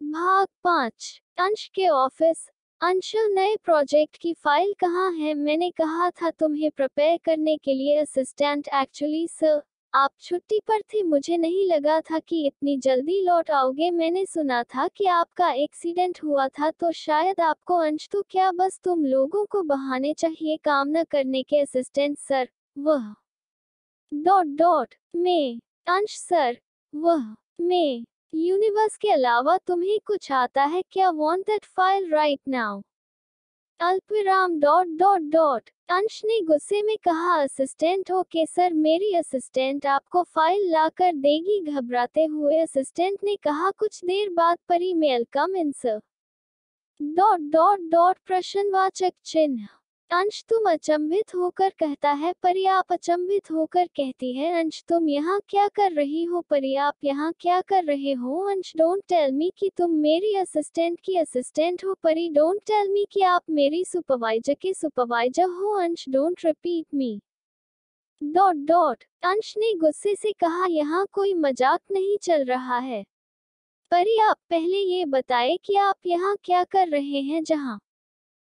भाग 5। अंश के ऑफिस। अंशुल, नए प्रोजेक्ट की फाइल कहाँ है? मैंने कहा था तुम्हें प्रिपेयर करने के लिए। असिस्टेंट, एक्चुअली सर, आप छुट्टी पर थे, मुझे नहीं लगा था कि इतनी जल्दी लौट आओगे। मैंने सुना था कि आपका एक्सीडेंट हुआ था, तो शायद आपको अंश। तो क्या बस तुम लोगों को बहाने चाहिए काम न करने के? असिस्टेंट, सर, वह मैं। अंश, सर, वह मैं। यूनिवर्स के अलावा तुम्हें कुछ आता है क्या? Want that file write now. अल्पविराम अंश ने गुस्से में कहा। असिस्टेंट, ओके सर, मेरी असिस्टेंट आपको फाइल ला कर देगी। घबराते हुए असिस्टेंट ने कहा। कुछ देर बाद परी मेल कम इन सर। प्रश्नवाचक चिन्ह। अंश, तुम अचंभित होकर कहता है। परी, आप अचंभित होकर कहती है। अंश, तुम यहाँ क्या कर रही हो? परी, आप यहाँ क्या कर रहे हो? अंश, डोंट टेल मी कि तुम मेरी असिस्टेंट की असिस्टेंट हो। परी, डोंट टेल मी कि आप मेरी सुपरवाइजर के सुपरवाइजर हो। अंश, डोंट रिपीट मी। अंश ने गुस्से से कहा। यहाँ कोई मजाक नहीं चल रहा है। परी, आप पहले ये बताएं कि आप यहाँ क्या कर रहे हैं? जहाँ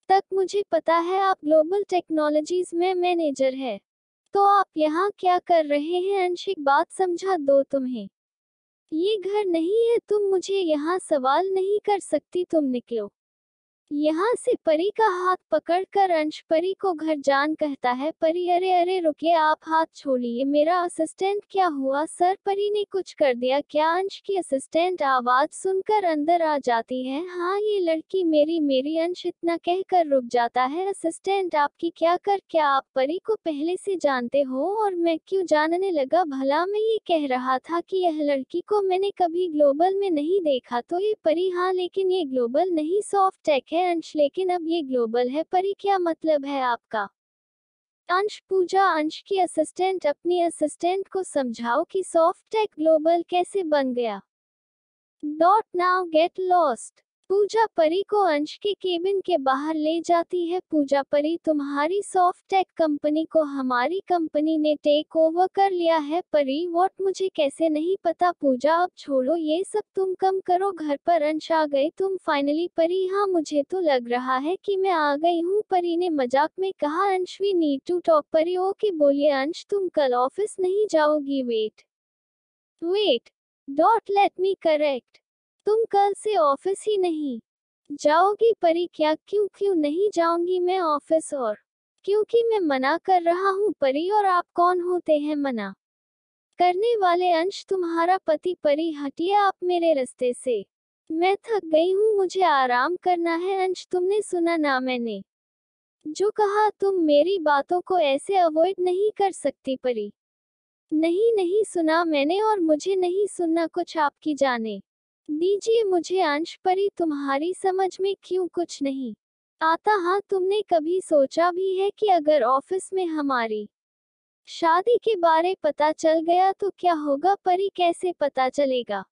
तक मुझे पता है आप ग्लोबल टेक्नोलॉजीज में मैनेजर है, तो आप यहाँ क्या कर रहे हैं? अंशिक, बात समझा दो तुम्हें। ये घर नहीं है, तुम मुझे यहाँ सवाल नहीं कर सकती, तुम निकलो यहाँ से। परी का हाथ पकड़कर अंश परी को घर जान कहता है। परी, अरे अरे रुकिए, आप हाथ छोड़िए। मेरा असिस्टेंट क्या हुआ? सर, परी ने कुछ कर दिया क्या? अंश की असिस्टेंट आवाज सुनकर अंदर आ जाती है। हाँ, ये लड़की मेरी। अंश इतना कहकर रुक जाता है। असिस्टेंट आपकी क्या आप परी को पहले से जानते हो? और मैं क्यों जानने लगा? भला मैं ये कह रहा था कि यह लड़की को मैंने कभी ग्लोबल में नहीं देखा। तो ये परी, हाँ, लेकिन ये ग्लोबल नहीं, सॉफ्ट टेक है। अंश, लेकिन अब ये ग्लोबल है। परी, क्या मतलब है आपका? अंश, पूजा, अंश की असिस्टेंट, अपनी असिस्टेंट को समझाओ कि सॉफ्ट टेक ग्लोबल कैसे बन गया। Now get lost. पूजा परी को अंश के केबिन के बाहर ले जाती है। पूजा, परी, तुम्हारी सॉफ्ट टेक कंपनी को हमारी कंपनी ने टेक ओवर कर लिया है। परी, व्हाट? मुझे कैसे नहीं पता? पूजा, अब छोड़ो ये सब, तुम कम करो। घर पर अंश आ गए तुम फाइनली? परी, हाँ, मुझे तो लग रहा है कि मैं आ गई हूँ, परी ने मजाक में कहा। Ansh, we need to talk. Pari, okay, बोलिए। अंश, तुम कल ऑफिस नहीं जाओगी? Wait let me correct. तुम कल से ऑफिस ही नहीं जाओगी? परी, क्या? क्यों नहीं जाऊंगी मैं ऑफिस? और क्योंकि मैं मना कर रहा हूँ। परी, और आप कौन होते हैं मना करने वाले? अंश, तुम्हारा पति। परी, हटिए आप मेरे रास्ते से, मैं थक गई हूँ, मुझे आराम करना है। अंश, तुमने सुना ना मैंने जो कहा? तुम मेरी बातों को ऐसे अवॉइड नहीं कर सकती। परी, नहीं सुना मैंने, और मुझे नहीं सुनना कुछ आपकी जाने दीजिए मुझे। अंश, परी, तुम्हारी समझ में क्यों कुछ नहीं आता? हाँ, तुमने कभी सोचा भी है कि अगर ऑफिस में हमारी शादी के बारे पता चल गया तो क्या होगा? परी, कैसे पता चलेगा?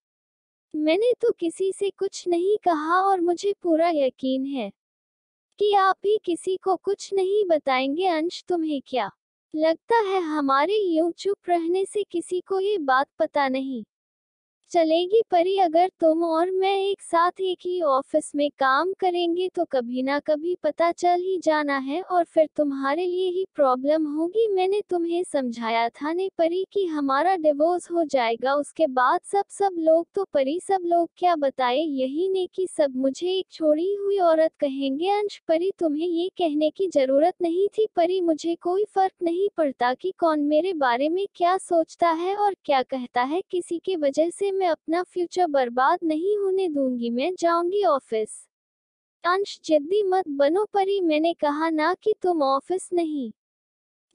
मैंने तो किसी से कुछ नहीं कहा, और मुझे पूरा यकीन है कि आप भी किसी को कुछ नहीं बताएंगे। अंश, तुम्हें क्या लगता है हमारे यूं चुप रहने से किसी को ये बात पता नहीं चलेगी? परी, अगर तुम और मैं एक साथ एक ही ऑफिस में काम करेंगे तो कभी ना कभी पता चल ही जाना है, और फिर तुम्हारे लिए ही प्रॉब्लम होगी। मैंने तुम्हें समझाया था ने परी कि हमारा डिवोर्स हो जाएगा, उसके बाद सब लोग। तो परी, सब लोग क्या बताए? यही ने कि सब मुझे एक छोड़ी हुई औरत कहेंगे। अंश, परी, तुम्हें ये कहने की जरूरत नहीं थी। परी, मुझे कोई फर्क नहीं पड़ता कि कौन मेरे बारे में क्या सोचता है और क्या कहता है। किसी की वजह से मैं अपना फ्यूचर बर्बाद नहीं होने दूंगी। मैं जाऊंगी ऑफिस। अंश, जिद्दी मत बनो। परी, मैंने कहा ना कि तुम ऑफिस नहीं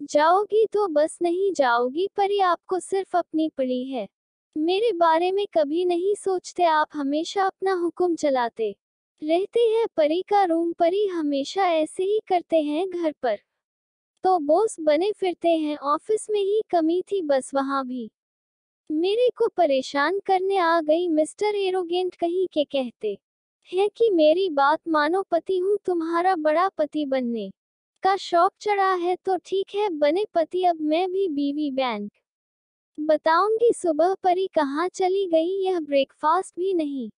जाओगी तो बस नहीं जाओगी। परी, आपको सिर्फ अपनी पड़ी है, मेरे बारे में कभी नहीं सोचते। आप हमेशा अपना हुक्म चलाते रहते हैं। परी का रूम। परी, हमेशा ऐसे ही करते हैं घर पर तो बॉस बने फिरते हैं, ऑफिस में ही कमी थी बस, वहां भी मेरे को परेशान करने आ गई। मिस्टर एरोगेंट कहीं के कहते हैं कि मेरी बात मानो। पति हूँ तुम्हारा, बड़ा पति बनने का शौक चढ़ा है तो ठीक है, बने पति। अब मैं भी बीवी बैंक बताऊंगी सुबह। परी कहाँ चली गई? यह ब्रेकफास्ट भी नहीं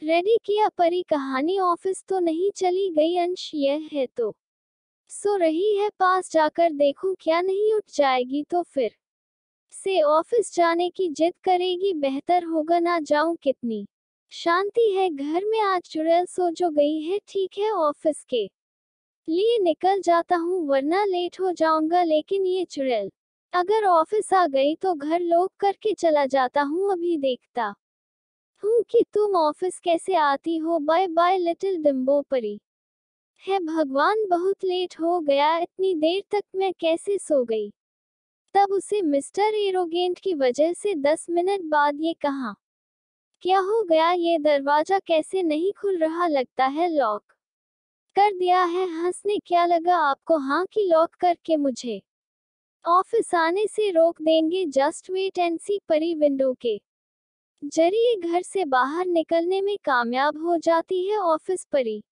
रेडी किया परी कहानी। ऑफिस तो नहीं चली गई अंश, यह है तो सो रही है, पास जाकर देखूं क्या नहीं उठ जाएगी तो फिर से ऑफिस जाने की जिद करेगी। बेहतर होगा ना जाऊं, कितनी शांति है घर में आज। चुड़ैल सो जो गई है, ठीक है ऑफिस के लिए निकल जाता हूँ वरना लेट हो जाऊंगा। लेकिन ये चुड़ैल अगर ऑफिस आ गई तो घर लॉक करके चला जाता हूँ। अभी देखता हूँ कि तुम ऑफिस कैसे आती हो। बाय बाय लिटिल डिम्बो परी। है भगवान, बहुत लेट हो गया, इतनी देर तक मैं कैसे सो गई। तब उसे मिस्टर एरोगेंट की वजह से 10 मिनट बाद ये कहा, क्या हो गया, ये दरवाजा कैसे नहीं खुल रहा, लगता है लॉक कर दिया है। हंसने क्या लगा आपको, हाँ कि लॉक करके मुझे ऑफिस आने से रोक देंगे। जस्ट वेट एंड सी परी विंडो के जरिए घर से बाहर निकलने में कामयाब हो जाती है। ऑफिस परी,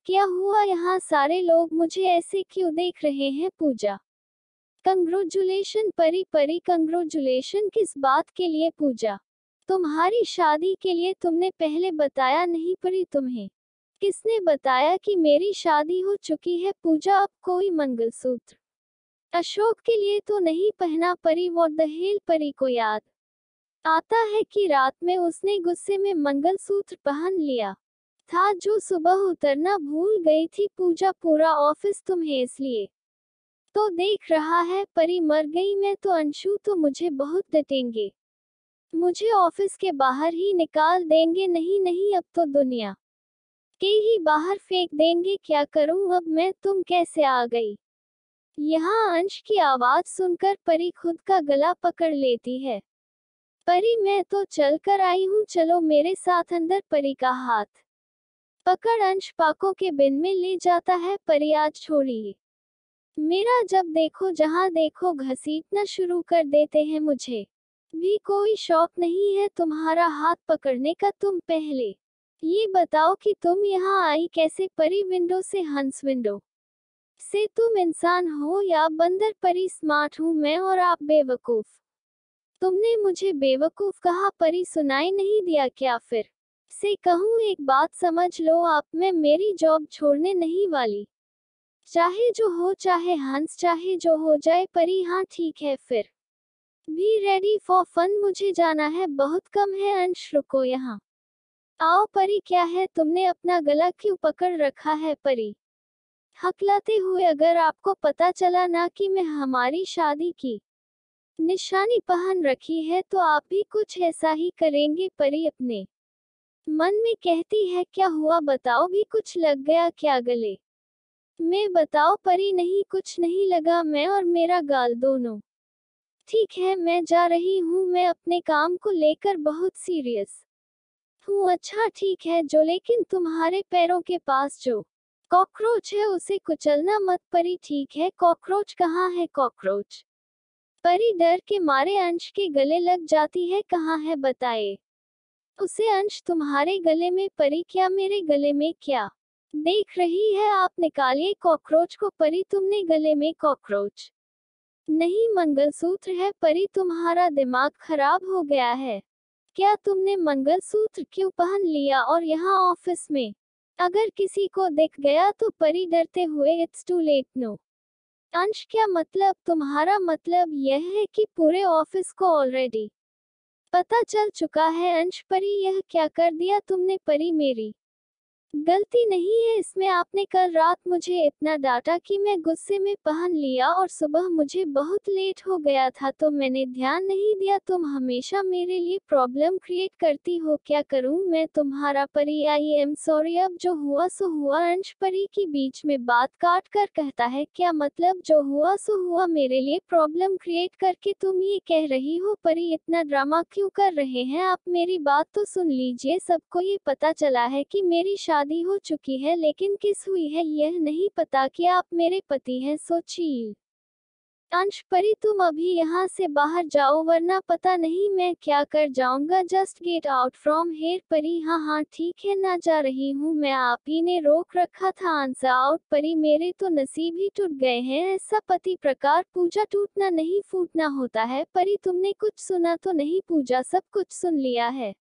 क्या हुआ, यहाँ सारे लोग मुझे ऐसे क्यों देख रहे हैं। पूजा, कंग्रेचुलेशन परी। परी, कंग्रेचुलेशन किस बात के लिए। पूजा, तुम्हारी शादी के लिए। तुमने पहले बताया नहीं परी। तुम्हें किसने बताया कि मेरी शादी हो चुकी है। पूजा, अब कोई मंगलसूत्र अशोक के लिए तो नहीं पहना परी। What the hell. परी को याद आता है कि रात में उसने गुस्से में मंगलसूत्र पहन लिया था जो सुबह उतरना भूल गई थी। पूजा, पूरा ऑफिस तुम्हें इसलिए तो देख रहा है। परी, मर गई मैं तो अंशु तो मुझे बहुत डटेंगे, मुझे ऑफिस के बाहर ही निकाल देंगे। नहीं नहीं, अब तो दुनिया के ही बाहर फेंक देंगे। क्या करूं अब मैं, तुम कैसे आ गई यहाँ। अंश की आवाज सुनकर परी खुद का गला पकड़ लेती है। परी, मैं तो चल कर आई हूँ, चलो मेरे साथ अंदर। परी का हाथ पकड़ अंश पाकों के बिन में ले जाता है। परी, आज छोड़िए मेरा, जब देखो जहाँ देखो घसीटना शुरू कर देते हैं। मुझे भी कोई शौक नहीं है तुम्हारा हाथ पकड़ने का। तुम पहले ये बताओ कि तुम यहाँ आई कैसे। परी, विंडो से। हंस, विंडो से। तुम इंसान हो या बंदर। परी, स्मार्ट हूँ मैं और आप बेवकूफ। तुमने मुझे बेवकूफ कहा। परी, सुनाई नहीं दिया क्या फिर से कहूँ। एक बात समझ लो आप, मैं मेरी जॉब छोड़ने नहीं वाली, चाहे जो हो। चाहे हंस, चाहे जो हो जाए। परी, हाँ ठीक है फिर भी रेडी फॉर फन, मुझे जाना है, बहुत कम है। अंश, रुको यहाँ आओ। परी, क्या है, तुमने अपना गला क्यों पकड़ रखा है। परी, हकलाते हुए, अगर आपको पता चला ना कि मैं हमारी शादी की निशानी पहन रखी है तो आप भी कुछ ऐसा ही करेंगे। परी अपने मन में कहती है, क्या हुआ बताओ, भी कुछ लग गया क्या गले में। बताओ परी, नहीं कुछ नहीं लगा, मैं और मेरा गाल दोनों ठीक है। मैं जा रही हूँ, मैं अपने काम को लेकर बहुत सीरियस हूँ। अच्छा ठीक है जो, लेकिन तुम्हारे पैरों के पास जो कॉकरोच है उसे कुचलना मत। परी, ठीक है, कॉकरोच कहाँ है। कॉकरोच, परी डर के मारे अंश के गले लग जाती है। कहाँ है बताए उसे। अंश, तुम्हारे गले में। परी, क्या मेरे गले में, क्या देख रही है आप, निकालिए कॉकरोच को। परी, तुमने गले में कॉकरोच नहीं, मंगलसूत्र है। परी, तुम्हारा दिमाग खराब हो गया है क्या, तुमने मंगलसूत्र क्यों पहन लिया और यहाँ ऑफिस में। अगर किसी को दिख गया तो। परी डरते हुए, इट्स टू लेट नो। अंश, क्या मतलब, तुम्हारा मतलब यह है कि पूरे ऑफिस को ऑलरेडी पता चल चुका है। अंश, परी यह क्या कर दिया तुमने। परी, मेरी गलती नहीं है इसमें, आपने कल रात मुझे इतना डांटा कि मैं गुस्से में पहन लिया और सुबह मुझे बहुत लेट हो गया था तो मैंने ध्यान नहीं दिया। तुम हमेशा मेरे लिए प्रॉब्लम क्रिएट करती हो, क्या करूं मैं तुम्हारा। परी, आई एम सॉरी, अब जो हुआ सो हुआ। अंश, परी की बीच में बात काट कर कहता है, क्या मतलब जो हुआ सो हुआ, मेरे लिए प्रॉब्लम क्रिएट करके तुम ये कह रही हो। परी, इतना ड्रामा क्यों कर रहे हैं आप, मेरी बात तो सुन लीजिए। सबको ये पता चला है कि मेरी शादी हो चुकी है, लेकिन किस हुई है यह नहीं पता कि आप मेरे पति हैं। So chill. अंश, परी, तुम अभी यहाँ से बाहर जाओ वरना पता नहीं मैं क्या कर जाऊंगा। Just get out from here. परी, हाँ हाँ ठीक है, ना जा रही हूँ मैं, आप ही ने रोक रखा था। Answer out. परी, मेरे तो नसीब ही टूट गए हैं। ऐसा पति प्रकार। पूजा, टूटना नहीं फूटना होता है। परी, तुमने कुछ सुना तो नहीं। पूजा, सब कुछ सुन लिया है।